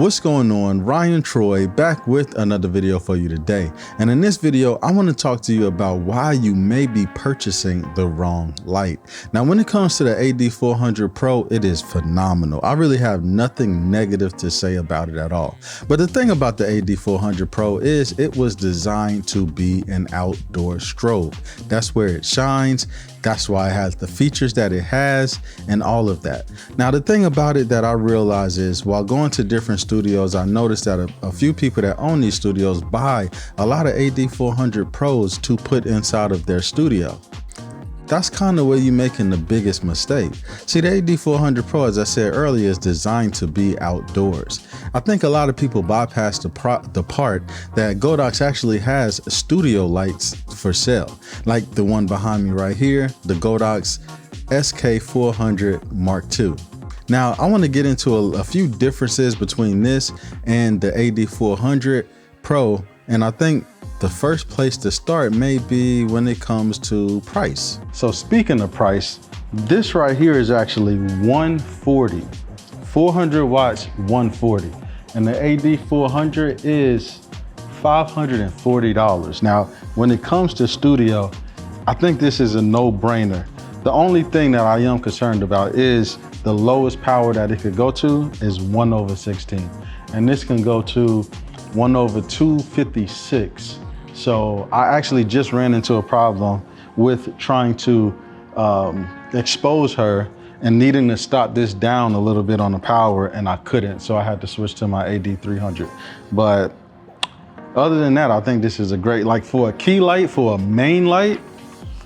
What's going on? Ryan Troy back with another video for you today. And in this video, I want to talk to you about why you may be purchasing the wrong light. Now, when it comes to the AD400 Pro, it is phenomenal. I really have nothing negative to say about it at all. But the thing about the AD400 Pro is it was designed to be an outdoor strobe. That's where it shines. That's why it has the features that it has and all of that. Now, the thing about it that I realize is while going to different studios, I noticed that a few people that own these studios buy a lot of AD400 Pros to put inside of their studio. That's kind of where you're making the biggest mistake. See, the AD400 Pro, as I said earlier, is designed to be outdoors. I think a lot of people bypass the part that Godox actually has studio lights for sale, like the one behind me right here, the Godox SK400 Mark II. Now, I want to get into a few differences between this and the AD400 Pro, and I think the first place to start may be when it comes to price. So speaking of price, this right here is actually $140, 400 watts, $140. And the AD400 is $540. Now, when it comes to studio, I think this is a no-brainer. The only thing that I am concerned about is the lowest power that it could go to is 1/16. And this can go to 1/256. So I actually just ran into a problem with trying to expose her and needing to stop this down a little bit on the power, and I couldn't. So I had to switch to my AD300. But other than that, I think this is a great, like for a key light, for a main light,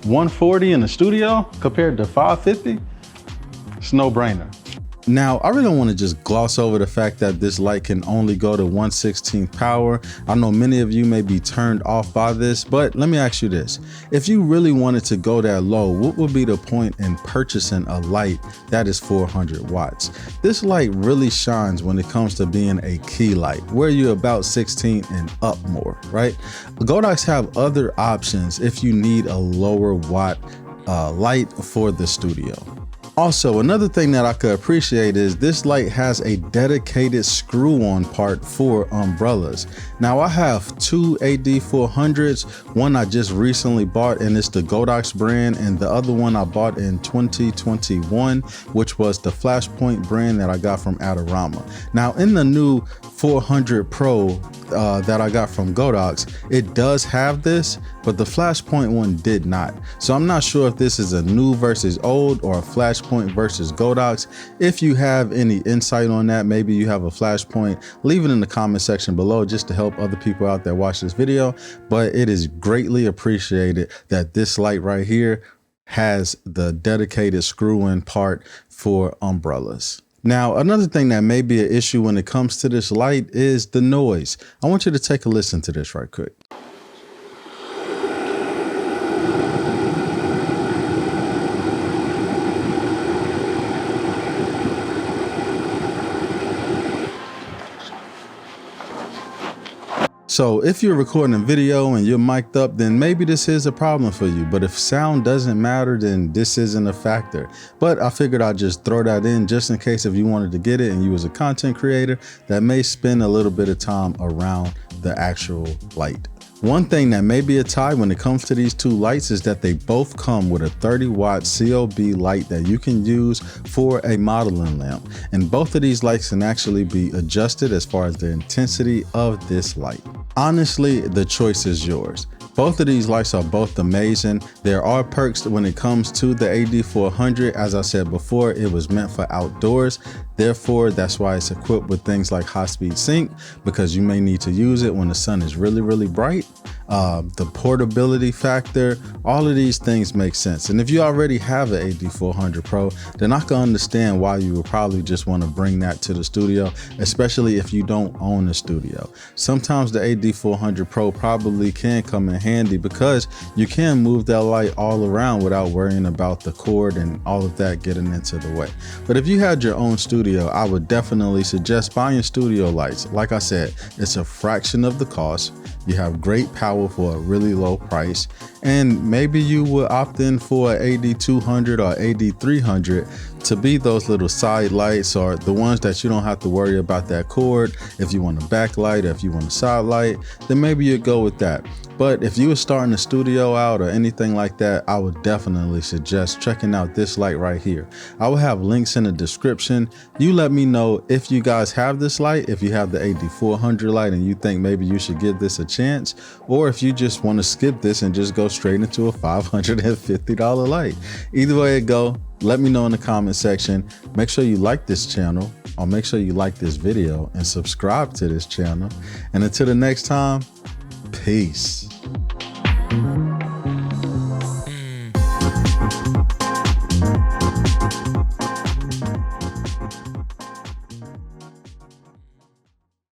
140 in the studio compared to 550, it's no brainer. Now, I really want to just gloss over the fact that this light can only go to 1/16 power. I know many of you may be turned off by this, but let me ask you this. If you really wanted to go that low, what would be the point in purchasing a light that is 400 watts? This light really shines when it comes to being a key light, where you're about 16 and up more, right? Godox have other options if you need a lower watt light for the studio. Also, another thing that I could appreciate is this light has a dedicated screw-on part for umbrellas. Now, I have two AD400s. One I just recently bought, and it's the Godox brand, and the other one I bought in 2021, which was the Flashpoint brand that I got from Adorama. Now, in the new 400 Pro that I got from Godox, it does have this, but the Flashpoint one did not. So I'm not sure if this is a new versus old or a Flashpoint versus Godox. If you have any insight on that, maybe you have a Flashpoint, leave it in the comment section below just to help other people out that watch this video. But it is greatly appreciated that this light right here has the dedicated screw-in part for umbrellas. Now, another thing that may be an issue when it comes to this light is the noise. I want you to take a listen to this right quick. So if you're recording a video and you're mic'd up, then maybe this is a problem for you. But if sound doesn't matter, then this isn't a factor. But I figured I'd just throw that in just in case if you wanted to get it and you was a content creator that may spend a little bit of time around the actual light. One thing that may be a tie when it comes to these two lights is that they both come with a 30-watt COB light that you can use for a modeling lamp. And both of these lights can actually be adjusted as far as the intensity of this light. Honestly, the choice is yours. Both of these lights are both amazing. There are perks when it comes to the AD400. As I said before, it was meant for outdoors. Therefore, that's why it's equipped with things like high-speed sync, because you may need to use it when the sun is really, really bright. The portability factor, all of these things make sense. And if you already have an AD400 Pro, then I can understand why you would probably just want to bring that to the studio, especially if you don't own a studio. Sometimes the AD400 Pro probably can come in handy because you can move that light all around without worrying about the cord and all of that getting into the way. But if you had your own studio, I would definitely suggest buying studio lights. Like I said, it's a fraction of the cost. You have great power for a really low price, and maybe you would opt in for an AD200 or AD300 to be those little side lights, or the ones that you don't have to worry about that cord. If you want a backlight or if you want a side light, then maybe you go with that. But if you were starting a studio out or anything like that, I would definitely suggest checking out this light right here. I will have links in the description. You let me know if you guys have this light, if you have the AD400 light and you think maybe you should give this a chance, or if you just want to skip this and just go straight into a $550 light. Either way it go, let me know in the comment section. Make sure you like this channel, or make sure you like this video and subscribe to this channel. And until the next time, peace.